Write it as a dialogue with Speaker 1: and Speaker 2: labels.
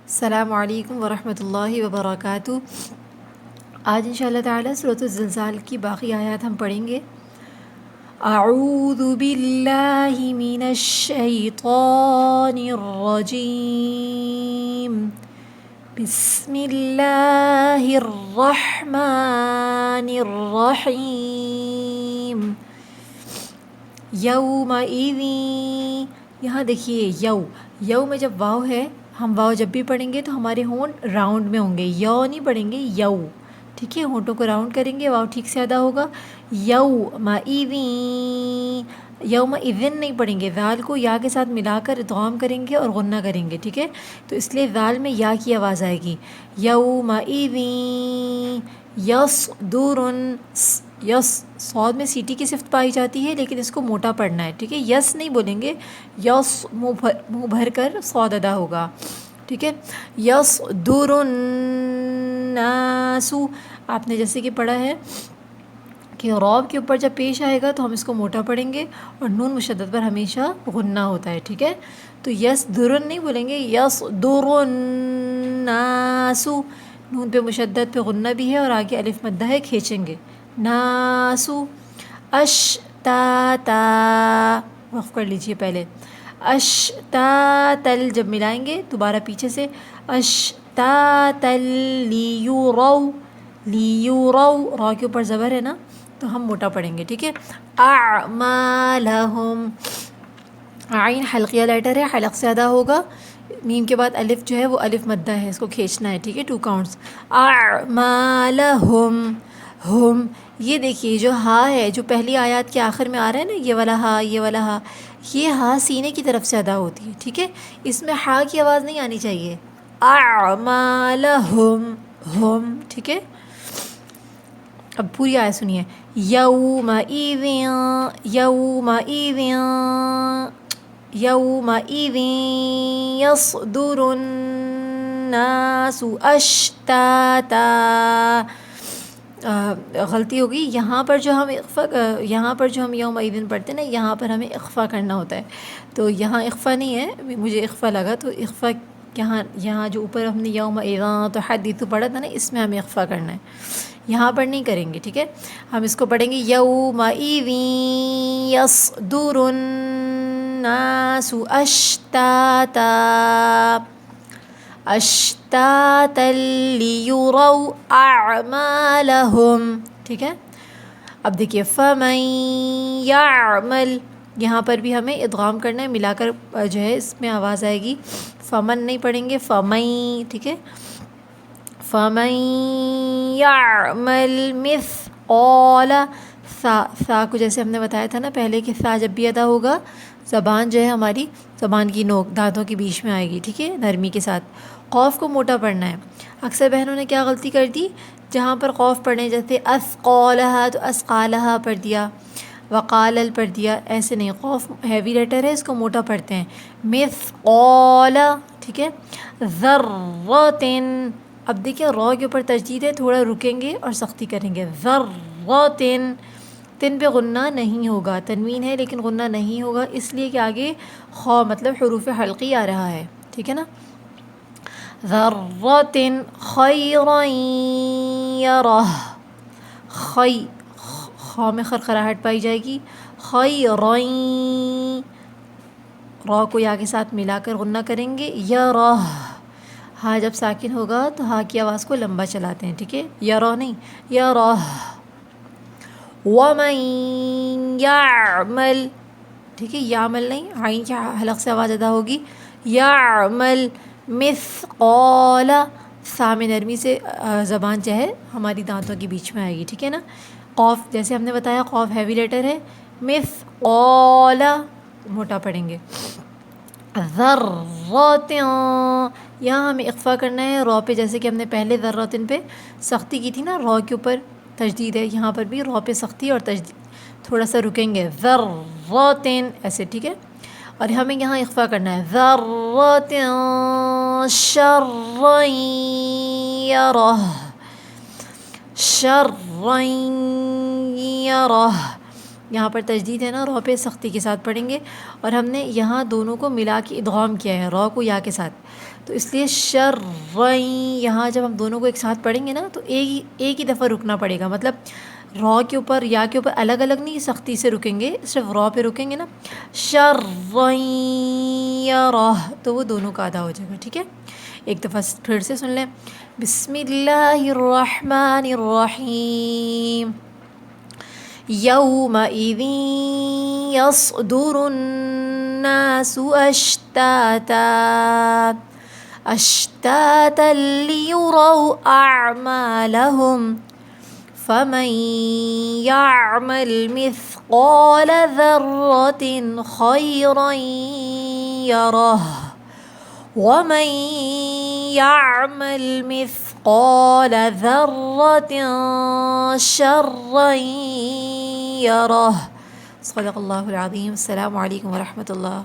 Speaker 1: السلام علیکم ورحمۃ اللہ وبرکاتہ۔ آج انشاءاللہ تعالی سورۃ الزلزال کی باقی آیات ہم پڑھیں گے۔ اعوذ باللہ من الشیطان الرجیم، بسم اللہ الرحمن الرحیم۔ یومئذ، یہاں دیکھیے یو میں جب واو ہے، ہم واو جب بھی پڑھیں گے تو ہمارے ہونٹ راؤنڈ میں ہوں گے، یو نہیں پڑھیں گے یو، ٹھیک ہے، ہونٹوں کو راؤنڈ کریں گے، واو ٹھیک سے ادا ہوگا۔ یومئذ، یومئذ نہیں پڑھیں گے، ذال کو یا کے ساتھ ملا کر ادغام کریں گے اور غنہ کریں گے، ٹھیک ہے، تو اس لیے ذال میں یا کی آواز آئے گی۔ یومئذ یصدر، یس صاد میں سیٹی کی صفت پائی جاتی ہے لیکن اس کو موٹا پڑھنا ہے، ٹھیک ہے، یس نہیں بولیں گے، یس منہ بھر کر صاد ادا ہوگا، ٹھیک ہے۔ یصدر الناس، آپ نے جیسے کہ پڑھا ہے کہ رعب کے اوپر جب پیش آئے گا تو ہم اس کو موٹا پڑھیں گے اور نون مشدد پر ہمیشہ غنہ ہوتا ہے، ٹھیک ہے، تو یصدر نہیں بولیں گے، یصدر الناس، نون پہ مشدد پہ غنہ بھی ہے اور آگے الف مدہ ہے، کھینچیں گے، ناسو اشتاتا، وقف کر لیجئے پہلے، اشتاتل جب ملائیں گے دوبارہ پیچھے سے، اشتاتل لیورو، لیورو، را کے اوپر زبر ہے نا تو ہم موٹا پڑھیں گے، ٹھیک ہے۔ اعمالہم، عین حلقیہ لیٹر ہے، حلق سے ادا ہوگا، میم کے بعد الف جو ہے وہ الف مدہ ہے، اس کو کھینچنا ہے، ٹھیک ہے، 2 کاؤنٹس۔ اعمالہم، ہم، یہ دیکھیے جو ہا ہے جو پہلی آیات کے آخر میں آ رہا ہے نا، یہ والا ہا، یہ والا ہا، یہ ہا سینے کی طرف سے ادا ہوتی ہے، ٹھیک ہے، اس میں ہا کی آواز نہیں آنی چاہیے۔ اعمالہم، ہم، ٹھیک ہے۔ اب پوری آیت سنیے، یومئذ، یومئذ، یومئذ یصدر الناس اشتاتا، غلطی ہوگی یہاں پر جو ہم یہاں پر جو ہم یومئذ پڑھتے ہیں نا، یہاں پر ہمیں اخفا کرنا ہوتا ہے، تو یہاں اخفا نہیں ہے، مجھے اخفا لگا تو اخفا یہاں جو اوپر ہم نے یومئذ تو حدیث پڑھا تھا نا، اس میں ہمیں اخفا کرنا ہے، یہاں پر نہیں کریں گے، ٹھیک ہے، ہم اس کو پڑھیں گے یومئذ یصدر الناس اشتاتا، اشتاتا لیروا اعمالہم، ٹھیک ہے۔ اب دیکھیے فمن یعمل، یہاں پر بھی ہمیں ادغام کرنا ہے، ملا کر جو ہے اس میں آواز آئے گی، فمن نہیں پڑھیں گے، فمن، ٹھیک ہے، فمن یعمل مثقال، سا کو جیسے ہم نے بتایا تھا نا پہلے کہ سا جب بھی ادا ہوگا زبان جو ہے ہماری، زبان کی نوک دانتوں کے بیچ میں آئے گی، ٹھیک ہے، نرمی کے ساتھ، قوف کو موٹا پڑھنا ہے۔ اکثر بہنوں نے کیا غلطی کر دی، جہاں پر قوف پڑھنے جیسے اثقالہا تو اسقالہا پڑھ دیا، وقالل پڑھ دیا، ایسے نہیں، قوف ہیوی لیٹر ہے، اس کو موٹا پڑھتے ہیں، مثقال، ٹھیک ہے، ذرۃ، اب دیکھیں را کے اوپر تشدید ہے، تھوڑا رکیں گے اور سختی کریں گے، ذرۃ، تن پہ غنہ نہیں ہوگا، تنوین ہے لیکن غنہ نہیں ہوگا، اس لیے کہ آگے خا مطلب حروف حلقی آ رہا ہے، ٹھیک ہے نا۔ ذرۃ خیرا یرہ، خا میں خرخراہٹ پائی جائے گی، خیرا، را کو یا کے ساتھ ملا کر غنہ کریں گے، یرہ، ہا جب ساکن ہوگا تو ہا کی آواز کو لمبا چلاتے ہیں، ٹھیک ہے، یرہ نہیں، یرہ۔ ومن یعمل، ٹھیک ہے، یعمل نہیں، عین کی حلق سے آواز ادا ہوگی، یعمل مثقال، سا میں نرمی سے زبان جو ہے ہماری دانتوں کے بیچ میں آئے گی، ٹھیک ہے نا۔ قوف جیسے ہم نے بتایا قوف ہیوی لیٹر ہے، مثقال موٹا پڑھیں گے، ذرۃ، یہاں ہمیں اخفا کرنا ہے را پہ، جیسے کہ ہم نے پہلے ذرۃ پہ سختی کی تھی نا، را کے اوپر تشدید ہے، یہاں پر بھی را پہ سختی اور تشدید، تھوڑا سا رکیں گے، ذرۃ، ایسے، ٹھیک ہے، اور ہمیں یہاں اخفا کرنا ہے، ذرۃ شرا یرہ، شرا یرہ، یہاں پر تجدید ہے نا، رو پہ سختی کے ساتھ پڑھیں گے، اور ہم نے یہاں دونوں کو ملا کے ادغام کیا ہے، رو کو یا کے ساتھ، تو اس لیے شرعین، یہاں جب ہم دونوں کو ایک ساتھ پڑھیں گے نا تو ایک ہی دفعہ رکنا پڑے گا، مطلب رو کے اوپر یا کے اوپر الگ الگ نہیں سختی سے رکیں گے، صرف رو پہ رکیں گے نا، شرعین یرہ، تو وہ دونوں کا ادا ہو جائے گا، ٹھیک ہے۔ ایک دفعہ پھر سے سن لیں، بسم اللہ الرحمن الرحیم، یومئذ یصدر الناس اشتاتا لیروا اعمالهم فمن يعمل مثقال ذرة خيرا يره ومن يعمل مثقال ذرة شرا يره۔ صدق اللہ العظیم۔ السلام علیکم ورحمۃ اللہ۔